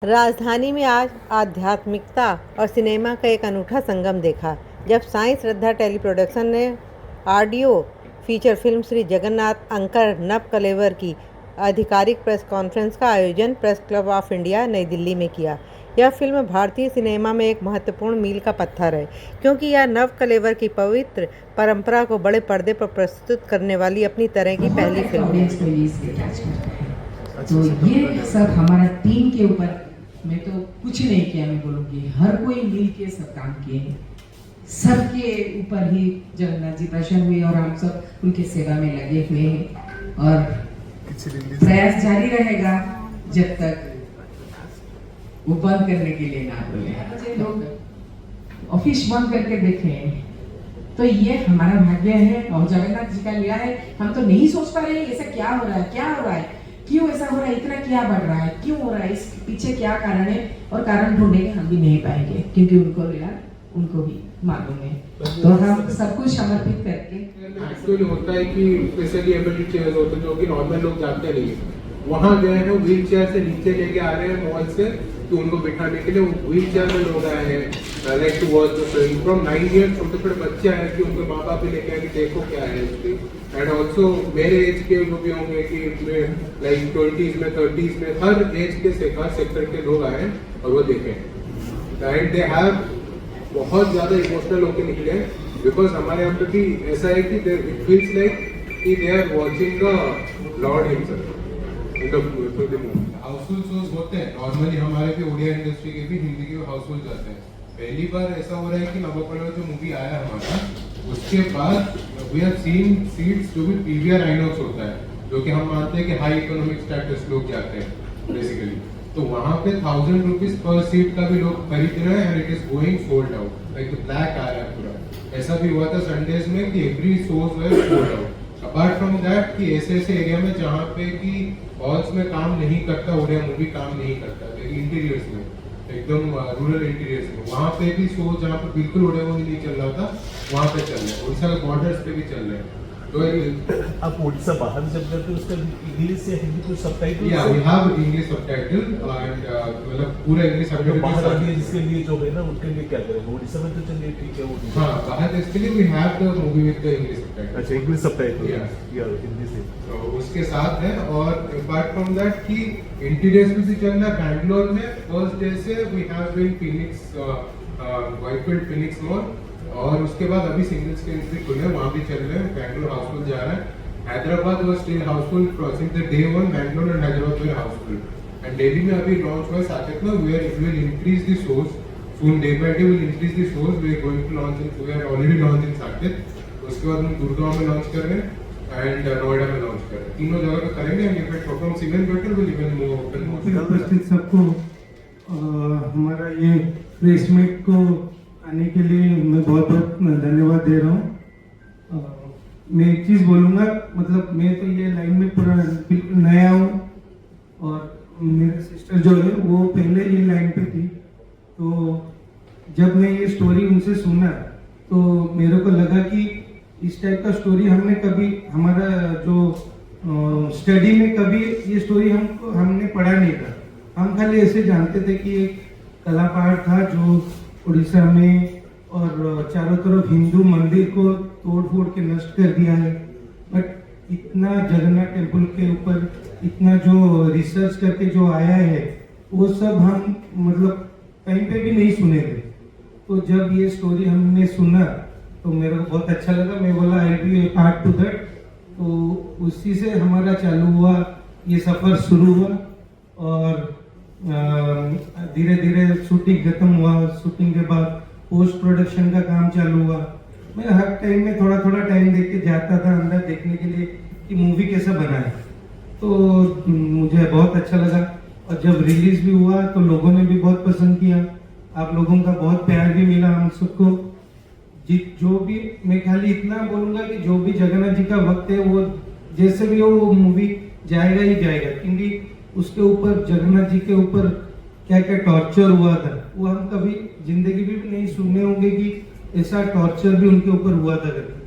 राजधानी में आज आध्यात्मिकता और सिनेमा का एक अनूठा संगम देखा जब साईं श्रद्धा टेली प्रोडक्शन ने audio feature film Shri Jagannath Ankar Nabakalebara की आधिकारिक प्रेस कॉन्फ्रेंस का आयोजन प्रेस क्लब ऑफ इंडिया नई दिल्ली में किया। यह फिल्म भारतीय सिनेमा में एक महत्वपूर्ण मील का पत्थर है क्योंकि यह नवकलेवर की पवित्र परंपरा को बड़े पर्दे पर प्रस्तुत करने वाली अपनी तरह की पहली फिल्म है। तो ये सब हमारा टीम के ऊपर, मैं तो कुछ नहीं किया, मैं बोलूँगी हर कोई मिल के सब काम किए हैं। सबके ऊपर ही जगन्नाथ जी प्रसन्न हुए और हम सब उनके सेवा में लगे हुए हैं और प्रयास जारी रहेगा जब तक वो बंद करने के लिए ना बोले। लोग ऑफिस बंद करके देखें तो ये हमारा भाग्य है और जगन्नाथ जी का लिया है। हम तो नहीं सोच पा रहे ऐसा क्या हो रहा है, क्या हो रहा है, क्यों ऐसा हो रहा है, इतना क्या बढ़ रहा है, क्यों हो रहा है, इसके पीछे क्या कारण है, और कारण ढूंढेंगे हम भी नहीं पाएंगे क्योंकि उनको लिया, उनको भी मालूम है। तो हम सब कुछ समर्पित करके एक्चुअली होता है कि स्पेशली एबल्ड चेयर्स होते हैं जो कि नॉर्मल लोग जाते नहीं, वहाँ गए हैं व्हील चेयर से नीचे लेके आ रहे हैं मॉल से तो उनको बिठाने के लिए व्हील चेयर में लोग आए हैं like to watch the film from 9 years। छोटे छोटे बच्चे आए कि उनके माँ बाप भी लेके आए कि देखो क्या है इसकी। एंड ऑल्सो मेरे एज के लोग भी होंगे कि लाइक 20s में 30s में हर एज के हर सेक्टर के लोग आए और वो देखे एंड दे हैव बहुत ज़्यादा इमोशनल होकर निकले बिकॉज हमारे यहाँ पे भी ऐसा है कि इट फील्स लाइक कि they are watching the lord himself in the movie. House full shows होते हैं नॉर्मली, हमारे भी ओडिया इंडस्ट्री के भी हिंदी के हाउसफुल जाते हैं। पहली बार ऐसा हो रहा है कि नवकलेवर जो मूवी आया हमारा उसके बाद वी हैव सीन सीट्स जो भी पीवीआर आइनॉक्स होता है जो कि हम मानते हैं कि हाई इकोनॉमिक स्टेटस लोग जाते हैं बेसिकली, तो वहाँ पे 1000 रुपीज पर सीट का भी लोग खरीद रहे हैं and it is going sold out like black आ रहा है पूरा। ऐसा भी हुआ था संडेज में कि every shows were sold out. Apart from that कि ऐसे ऐसे एरिया में जहाँ पे कि हॉल्स में काम नहीं करता, ओडिया मूवी काम नहीं करता, इंटीरियर्स में एकदम रूरल इंटीरियर्स में, वहाँ पे भी शो जहाँ पे बिल्कुल ओडिया मूवी नहीं चल रहा था वहाँ पे चल रहे हैं, उड़ीसा के बॉर्डर्स पे भी चल रहे हैं। तो आप उड़ीसा बाहर जब जाते हो उसका इंग्लिश या हिंदी कुछ सबटाइटल? या we have English subtitle and मतलब पूरा इंग्लिश सबटाइटल बाहर आने जिसके लिए जो है ना उनके लिए क्या करेंगे? उड़ीसा में तो चलिए ठीक है वो। हाँ, बाहर देश के लिए we have the movie with the English subtitle. अच्छा, इंग्लिश सबटाइटल या हिंदी से तो उसके साथ है। और अपार्ट फ्रॉम दैट कि इंटीरियर्स में भी चल रहा है। बैंगलोर में फर्स्ट डे से we have been Phoenix Whitefield Phoenix mall और उसके बाद अभी सिंगल स्क्रीन भी खुले वहाँ भी चल रहे हैं। बैंगलोर हाउसफुल जा रहा है, Hyderabad was still house full crossing the day 1, Bangalore and Hyderabad were house full and Delhi में अभी लॉन्च हुआ है साकेत में, we will increase the shows soon, day by day will increase the shows, we are going to launch in, we are already launch in Saket, उसके बाद हम गुड़गांव में launch कर रहे हैं एंड नोएडा में लॉन्च कर रहे हैं। तीनों जगह पे करेंगे and if it performs even better will even more open. उपस्थित सबको हमारा ये प्रेस मीट को आने के लिए मैं बहुत बहुत धन्यवाद दे रहा हूँ। मैं एक चीज़ बोलूँगा, मतलब मैं तो ये लाइन में पूरा नया हूँ और मेरे सिस्टर जो है वो पहले ये लाइन पे थी, तो जब मैं ये स्टोरी उनसे सुना तो मेरे को लगा कि इस टाइप का स्टोरी हमने कभी हमारा जो स्टडी में कभी ये स्टोरी हमने पढ़ा नहीं था। हम खाली ऐसे जानते थे कि एक कला पहाड़ था जो उड़ीसा में और चारों तरफ हिंदू मंदिर को तोड़ फोड़ के नष्ट कर दिया है, बट इतना जगन्नाथ टेम्पल के ऊपर इतना जो रिसर्च करके जो आया है वो सब हम मतलब कहीं पे भी नहीं सुने थे। तो जब ये स्टोरी हमने सुना तो मेरे को बहुत अच्छा लगा, मैं बोला I be a part to that. तो उसी से हमारा चालू हुआ, ये सफ़र शुरू हुआ और धीरे धीरे शूटिंग खत्म हुआ, शूटिंग के बाद पोस्ट प्रोडक्शन का काम चालू हुआ। मैं हर टाइम में थोड़ा थोड़ा टाइम देख के जाता था अंदर देखने के लिए कि मूवी कैसा बना है, तो मुझे बहुत अच्छा लगा और जब रिलीज भी हुआ तो लोगों ने भी बहुत पसंद किया, आप लोगों का बहुत प्यार भी मिला हम सबको। जो भी मैं खाली इतना बोलूँगा कि जो भी जगन्नाथ जी का वक्त है वो जैसे भी हो वो मूवी जाएगा ही जाएगा, क्योंकि उसके ऊपर जगन्नाथ जी के ऊपर क्या क्या टॉर्चर हुआ था वो हम कभी जिंदगी में भी नहीं सुने होंगे कि ऐसा टॉर्चर भी उनके ऊपर हुआ था करके।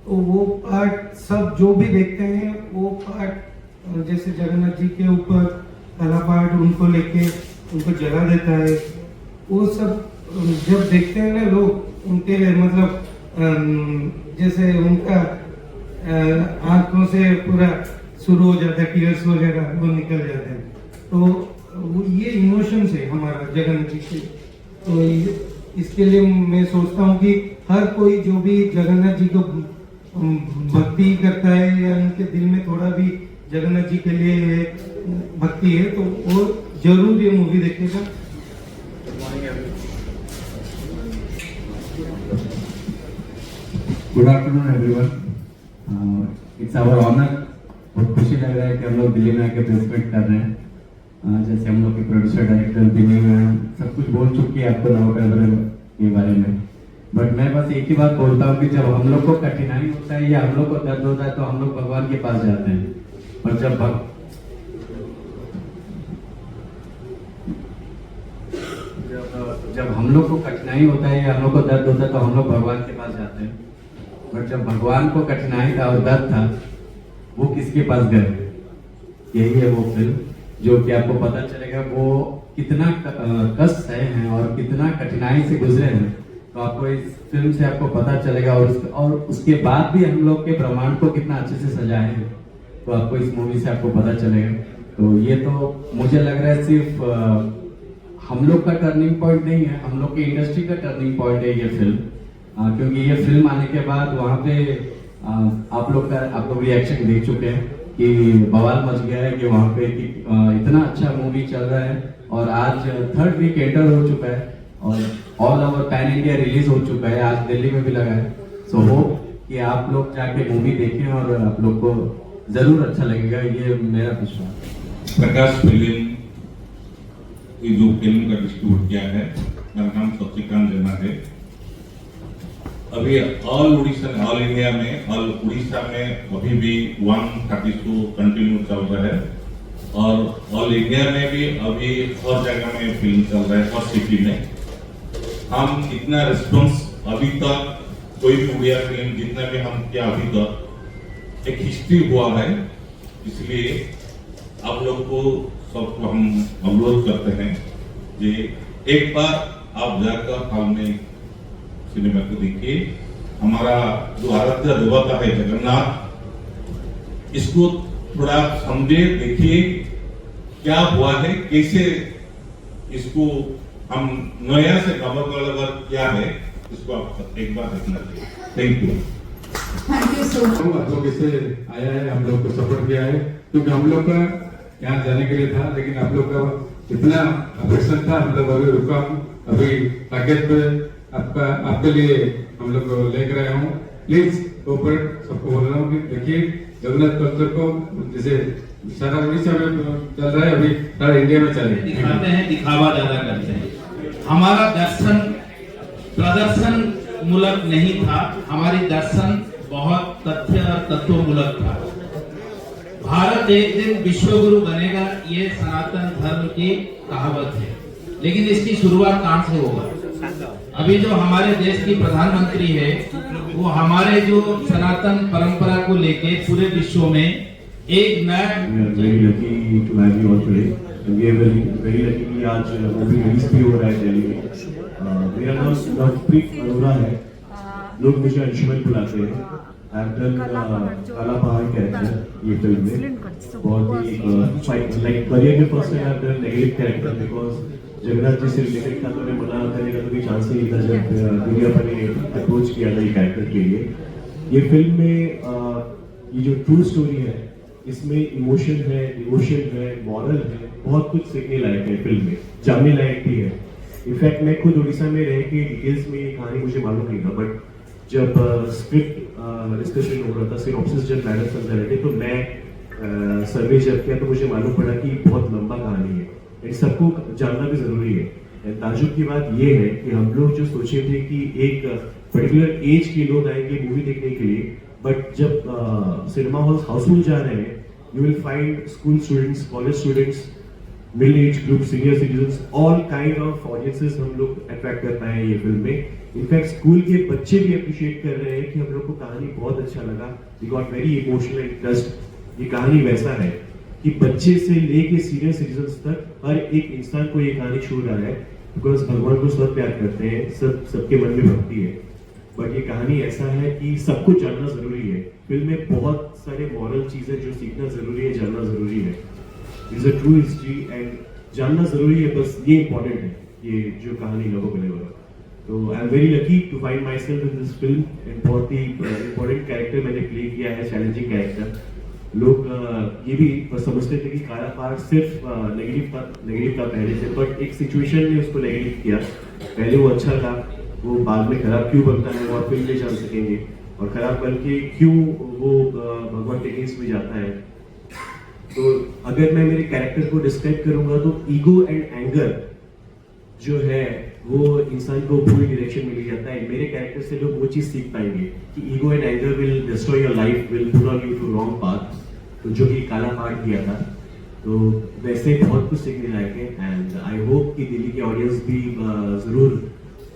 तो वो पार्ट सब जो भी देखते हैं वो पार्ट जैसे जगन्नाथ जी के ऊपर कला पार्ट उनको लेके उनको जला देता है, वो सब जब देखते हैं ना लोग, उनके मतलब जैसे उनका आंखों से पूरा शुरू हो जाता है, टीयर्स वगैरह वो निकल जाते हैं। तो ये इमोशंस है हमारा जगन्नाथ जी से। तो इसके लिए मैं सोचता हूँ कि हर कोई जो भी जगन्नाथ जी को भक्ति करता है या उनके दिल में थोड़ा भी जगन्नाथ जी के लिए भक्ति है, तो वो जरूर ये मूवी देखेगा। Good afternoon everyone, it's our honour. बहुत खुशी लग रहा है कि हम लोग दिल्ली में आके प्रेस मीट कर रहे हैं। जैसे हम लोग के प्रोड्यूसर डायरेक्टर दिल्ली में हैं, सब कुछ बोल चुकी है आपको नवकलेवर के बारे में, बट मैं बस एक ही बात बोलता हूँ कि जब हम लोग को कठिनाई होता है या हम लोग को दर्द होता है तो हम लोग भगवान के पास जाते हैं, और जब हम लोग को कठिनाई होता है या हम लोग को दर्द होता है तो हम लोग भगवान के पास जाते हैं। बट जब भगवान को कठिनाई था और दर्द था, वो किसके पास गए? यही है वो फिल्म, जो कि आपको पता चलेगा वो कितना कष्ट सहे हैं और कितना कठिनाई से गुजरे हैं। तो आपको इस फिल्म से आपको पता चलेगा, और उसके बाद भी हम लोग के ब्रह्मांड को कितना अच्छे से सजाए हैं, तो आपको इस मूवी से आपको पता चलेगा। तो ये तो मुझे लग रहा है सिर्फ हम लोग का टर्निंग पॉइंट नहीं है, हम लोग की इंडस्ट्री का टर्निंग पॉइंट है ये फिल्म, क्योंकि ये फिल्म आने के बाद वहाँ पे आप लोग रिएक्शन देख चुके हैं कि बवाल मच गया है कि वहाँ पे कि इतना अच्छा मूवी चल रहा है, और आज 3rd वीक एंटर हो चुका है और all over pan India release हो चुका है, आज दिल्ली में भी लगा है। सो होप कि आप लोग जाके मूवी देखें और आप लोग को जरूर अच्छा लगेगा, ये मेरा विश्वास। प्रकाश फिल्म जो फिल्म का डिस्ट्रीब्यूट किया है, मेरा नाम सत्यकांत जेना है। अभी ऑल इंडिया में, ऑल उड़ीसा में अभी भी 132 कंटिन्यू चल रहा है, और ऑल इंडिया में भी अभी हर जगह में फिल्म चल रहा है, हर सिटी में। हम इतना रिस्पॉन्स अभी तक कोई भी उड़िया फिल्म जितना भी हम किया अभी तक एक हिस्ट्री हुआ है, इसलिए आप लोग को सबको हम अनुरोध करते हैं कि एक बार आप जाकर हॉल में सिनेमा को देखिए। हमारा जो आराध्य देवता है जगन्नाथ, इसको थोड़ा समझे, देखिए क्या हुआ है, कैसे इसको हम नया से नवकलेवर क्या है, इसको आप एक बार देखना चाहिए। Thank you. Thank you so much. आप लोग इससे आया है, हम लोग को सपोर्ट किया है, क्योंकि हम लोग का यहाँ जाने के लिए था, लेकिन आप लोग का इतना अफेक्शन था, हम लोग अभी रुका, अभी पैकेज पे आपके लिए हम लोग लेकर आया हूँ। प्लीज ऊपर सबको बोल रहा हूँ कि देखिए जगन्नाथ कल्चर को, जैसे सारा उड़ीसा में चल रहा है, अभी सारा इंडिया में चले। दिखाते हैं, दिखावा ज्यादा करते हैं। हमारा दर्शन प्रदर्शन मूलक नहीं था, हमारी दर्शन बहुत तथ्य और तत्वमूलक था। भारत एक दिन विश्वगुरु बनेगा, ये सनातन धर्म की कहावत है, लेकिन इसकी शुरुआत कहां से होगा? अभी जो हमारे देश की प्रधानमंत्री है, वो हमारे जो सनातन परंपरा को लेके पूरे विश्व में एक नया आज मूवी रिलीज भी हो रहा है दिल्ली में। मेरा नाम लवप्रीत अरोड़ा है, लोग मुझे अंशुमन बुलाते हैं। काला पहाड़ कैरेक्टर ये फिल्म में बहुत ही लाइक करियर के फर्स्ट टाइम आई negative character, because Jagannath ji से रिलेटेड था, तो मैं मना करने का कोई चांस ही नहीं था जब दुनिया पर ने अप्रोच किया था ये कैरेक्टर के लिए। ये फिल्म में ये जो ट्रू स्टोरी है, इसमें इमोशन है, डिवोशन है, मॉरल है, बहुत कुछ सीखने लायक है फिल्म में, जानने लायक भी है। इनफैक्ट मैं खुद उड़ीसा में रह के डिटेल्स में ये कहानी मुझे मालूम नहीं था, बट जब स्क्रिप्ट डिस्कशन हो रहा था, सिनॉप्सिस जब मैडम समझा रहे थे, तो मैं सर्वे जब किया तो मुझे मालूम पड़ा कि बहुत लंबा कहानी है, इन सबको जानना भी जरूरी है। ताजुब की बात ये है कि हम लोग जो सोचे थे कि एक पर्टिकुलर एज के लोग आएंगे मूवी देखने के लिए, बट जब सिनेमा हॉल्स हाउसफुल जा रहे हैं, you will find school students, college students, middle age group, senior citizens, all kind of audiences हम लोग अट्रैक्ट कर पाए हैं ये फिल्म में। इनफैक्ट स्कूल के बच्चे भी अप्रिशिएट कर रहे हैं कि हम लोग को कहानी बहुत अच्छा लगा, we got very emotional and touched. ये कहानी वैसा है कि बच्चे से लेके सीनियर सिटीजन्स तक हर एक इंसान को ये कहानी छू रहा है, बिकॉज भगवान को सब प्यार करते हैं, सबके मन में भक्ति है। बट ये कहानी ऐसा है कि सब कुछ जानना जरूरी है। फिल्म में बहुत सारे मॉरल चीजें जो सीखना जरूरी है, जानना जरूरी है। It's a true history and जानना जरूरी है, बस ये इंपॉर्टेंट है, ये जो कहानी नवो कलेवर। तो I am very lucky to find myself in this film. बहुत ही इंपॉर्टेंट कैरेक्टर मैंने प्ले किया है, चैलेंजिंग कैरेक्टर। लोग ये भी समझते थे कि काला पार्ट सिर्फ नेगेटिव था पहले से, बट एक सिचुएशन ने उसको नेगेटिव किया। पहले वो अच्छा था, वो बाद में खराब क्यों बनता है वो आप फिल्म में जान सकेंगे, और खराब बन के क्यों वो भगवान के अगेंस्ट में जाता है। तो अगर मैं मेरे कैरेक्टर को डिस्क्राइब करूंगा तो ईगो एंड एंगर जो है वो इंसान को पूरी डायरेक्शन में ले जाता है। मेरे कैरेक्टर से लोग वो चीज सीख पाएंगे कि ego and anger will destroy your life, will put on you to wrong path, तो जो कि काला पार्ट किया था। तो वैसे बहुत कुछ सीखने लायक है एंड आई होप कि दिल्ली के ऑडियंस भी जरूर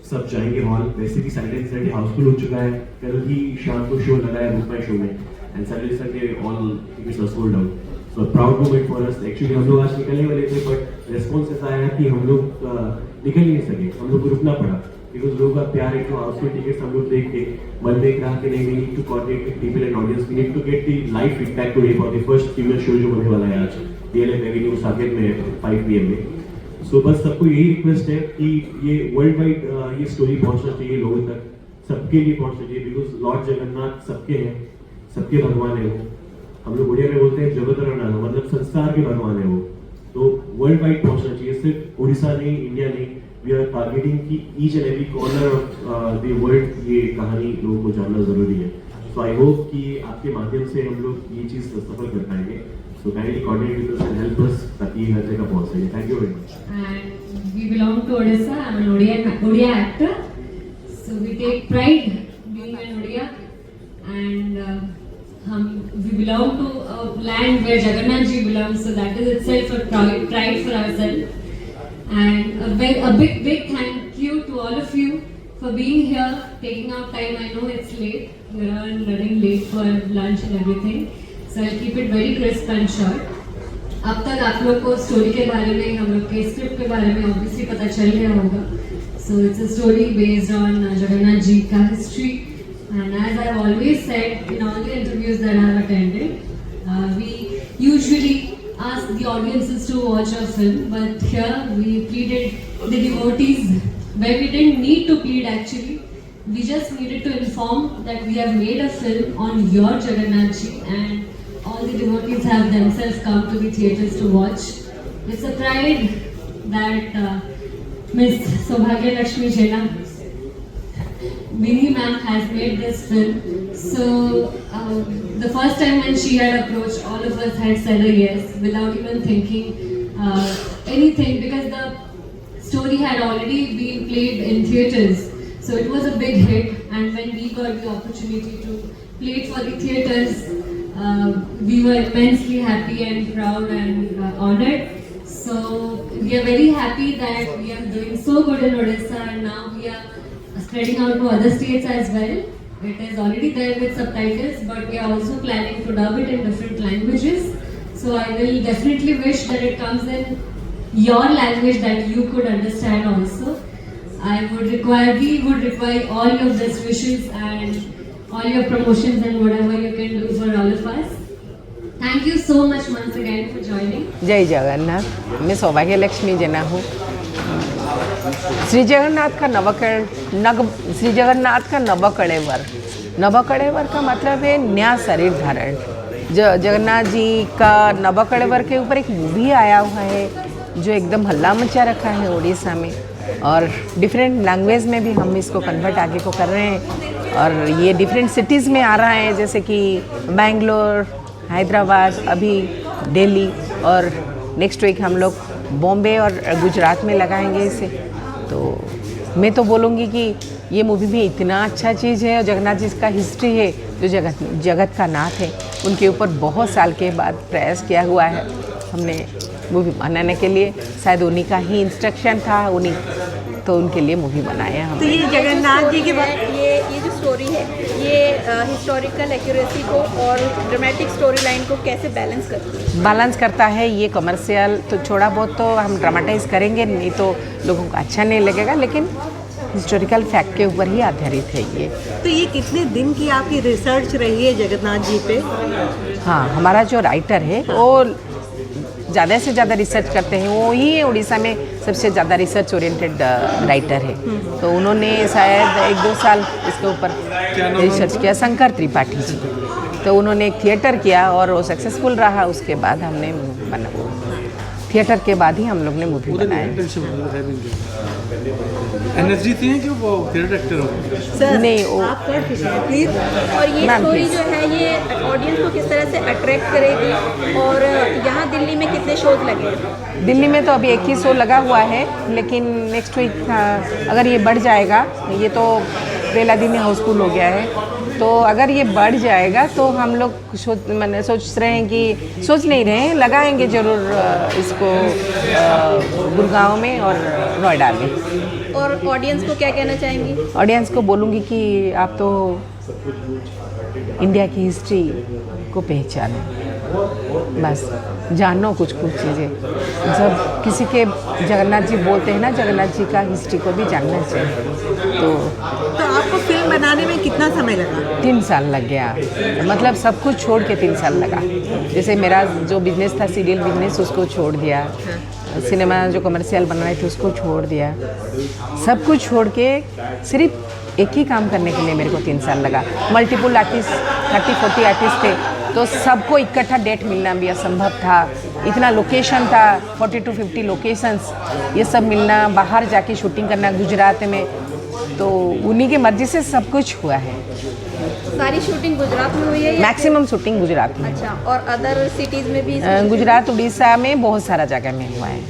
सब जाएंगे हॉल। वैसे भी सैटरडे संडे हाउसफुल हो चुका है, कल ही शाम को शो लगा है बुक माई शो में, and Saturday Sunday all tickets are sold out. So proud moment for us. Actually हम लोग आज निकलने वाले थे, बट रेस्पॉन्स ऐसा आया कि हम लोग निकल ही नहीं सके, हम लोग को रुकना पड़ा, बिकॉज लोगों का प्यार है। तो हाउसफुल टिकट्स हम लोग देख के मन में एक रहा कि नहीं, we need to coordinate with people and audience, we need to get the live feedback today for the first female show जो होने वाला है आज DLF एवेन्यू साकेत में 5 PM में। सो बस सबको यही रिक्वेस्ट है कि ये वर्ल्ड वाइड ये स्टोरी पहुंचना चाहिए लोगों तक, सबके लिए पहुंचना चाहिए, बिकॉज लॉर्ड जगन्नाथ सबके हैं, सबके भगवान है वो। हम लोग उड़िया में बोलते हैं जगतरनाथ, मतलब संसार के भगवान है वो। तो वर्ल्ड वाइड पहुंचना चाहिए, सिर्फ उड़ीसा नहीं, इंडिया नहीं। वी आर टारगेटिंग कि each and every corner of the world ये कहानी लोगों को जानना जरूरी है। सो आई होप कि आपके माध्यम से हम लोग ये चीज सफल कर पाएंगे। So kindly coordinate with us and help us ताकि हर जगह पहुंच सके। Thank you very much. And we belong to Odisha. I'm an Odia actor. So we take pride being an Odia, and we belong to a land where Jagannath Ji belongs. So that is itself a pride for ourselves. And a big thank you to all of you for being here, taking out time. I know it's late. You're all running late for lunch and everything. So I'll keep it very crisp and short. अब तक आप लोग को story के बारे में, हम लोग के स्क्रिप्ट के बारे में ऑब्वियसली पता चल गया होगा। So it's a story based on Jagannath Ji का history, and as I've always said in all the interviews that I've attended, we usually ask the audiences to watch our film, but here we pleaded the devotees where we didn't need to plead actually. We just needed to inform that we have made a film on your Jagannath Ji, and all the devotees have themselves come to the theatres to watch. It's a pride that Miss Saubhagya Lakshmi Jena, Mini ma'am, has made this film. So the first time when she had approached, all of us had said a yes without even thinking anything, because the story had already been played in theatres. So it was a big hit, and when we got the opportunity to play it for the theatres, we were immensely happy and proud and honored. So we are very happy that we are doing so good in Odisha, and now we are spreading out to other states as well. It is already there with subtitles, but we are also planning to dub it in different languages. So I will definitely wish that it comes in your language that you could understand also. We would require all your best wishes and all your promotions and whatever you can do for all of us. Thank you so much once again for joining. जय जगन्नाथ। मैं सौभाग्य लक्ष्मी जेना हूँ। श्री जगन्नाथ का नवकळेवर का मतलब है नया शरीर धारण। जगन्नाथ जी का नवकळेवर के ऊपर एक मूवी आया हुआ है जो एकदम हल्ला मचा रखा है उड़ीसा में, और डिफरेंट लैंग्वेज में भी हम इसको कन्वर्ट आगे को कर रहे हैं, और ये डिफरेंट सिटीज़ में आ रहा है, जैसे कि बेंगलोर, हैदराबाद, अभी दिल्ली, और नेक्स्ट वीक हम लोग बॉम्बे और गुजरात में लगाएंगे इसे। तो मैं तो बोलूँगी कि ये मूवी भी इतना अच्छा चीज़ है, और जगन्नाथ जी का हिस्ट्री है जो जगत का नाथ है, उनके ऊपर बहुत साल के बाद प्रयास किया हुआ है हमने मूवी बनाने के लिए। शायद उन्हीं का ही इंस्ट्रक्शन था, तो उनके लिए मूवी बनाया हम। तो ये जगन्नाथ जी के ये जो स्टोरी है, ये हिस्टोरिकल एक्यूरेसी को और ड्रामेटिक स्टोरी लाइन को कैसे बैलेंस करती है? बैलेंस करता है। ये कमर्शियल तो थोड़ा बहुत तो हम ड्रामेटाइज करेंगे, नहीं तो लोगों को अच्छा नहीं लगेगा, लेकिन हिस्टोरिकल फैक्ट के ऊपर ही आधारित है ये। तो ये कितने दिन की आपकी रिसर्च रही है जगन्नाथ जी पे? हाँ, हमारा जो राइटर है वो ज़्यादा से ज़्यादा रिसर्च करते हैं, वो ही उड़ीसा में सबसे ज़्यादा रिसर्च ओरिएंटेड राइटर है। तो उन्होंने शायद 1-2 साल इसके ऊपर रिसर्च किया, शंकर त्रिपाठी जी। तो उन्होंने एक थिएटर किया और वो सक्सेसफुल रहा। उसके बाद हमने थिएटर के बाद ही हम लोग ने मूवी बनाया। एनर्जी थी कि वो थिएटर एक्टर हो? सर नहीं, वो आप कर प्लीज। और ये मैम, स्टोरी please। जो है ये ऑडियंस को किस तरह से अट्रैक्ट करेगी, और यहाँ दिल्ली में कितने शोज लगे? दिल्ली में तो अभी 1 ही शो लगा हुआ है, लेकिन नेक्स्ट वीक अगर ये बढ़ जाएगा, ये तो पहला दिन ही हाउसफुल हो गया है, तो अगर ये बढ़ जाएगा तो हम लोग मैंने सोच रहे हैं कि सोच नहीं रहे हैं, लगाएंगे ज़रूर इसको गुड़गांव में और नोएडा में। और ऑडियंस को क्या कहना चाहेंगी? ऑडियंस को बोलूँगी कि आप तो इंडिया की हिस्ट्री को पहचानो, बस जानो कुछ चीज़ें। जब किसी के जगन्नाथ जी बोलते हैं ना, जगन्नाथ जी का हिस्ट्री को भी जानना चाहिए। तो आपको फिल्म बनाने में कितना समय लगा? 3 साल लग गया, मतलब सब कुछ छोड़ के 3 साल लगा। जैसे मेरा जो बिजनेस था, सीरियल बिजनेस, उसको छोड़ दिया। सिनेमा जो कमर्शियल बन रहे थे उसको छोड़ दिया। सब कुछ छोड़ के सिर्फ एक ही काम करने के लिए मेरे को 3 साल लगा। मल्टीपल आर्टिस्ट, 30-40 आर्टिस्ट थे, तो सबको इकट्ठा डेट मिलना भी असंभव था। इतना लोकेशन था, 40-50 लोकेशंस, ये सब मिलना, बाहर जाके शूटिंग करना गुजरात में, तो उन्हीं की मर्जी से सब कुछ हुआ है। सारी शूटिंग गुजरात में हुई है? मैक्सिमम शूटिंग गुजरात में। अच्छा, और अदर सिटीज़ में भी? गुजरात, उड़ीसा में बहुत सारा जगह में हुआ है।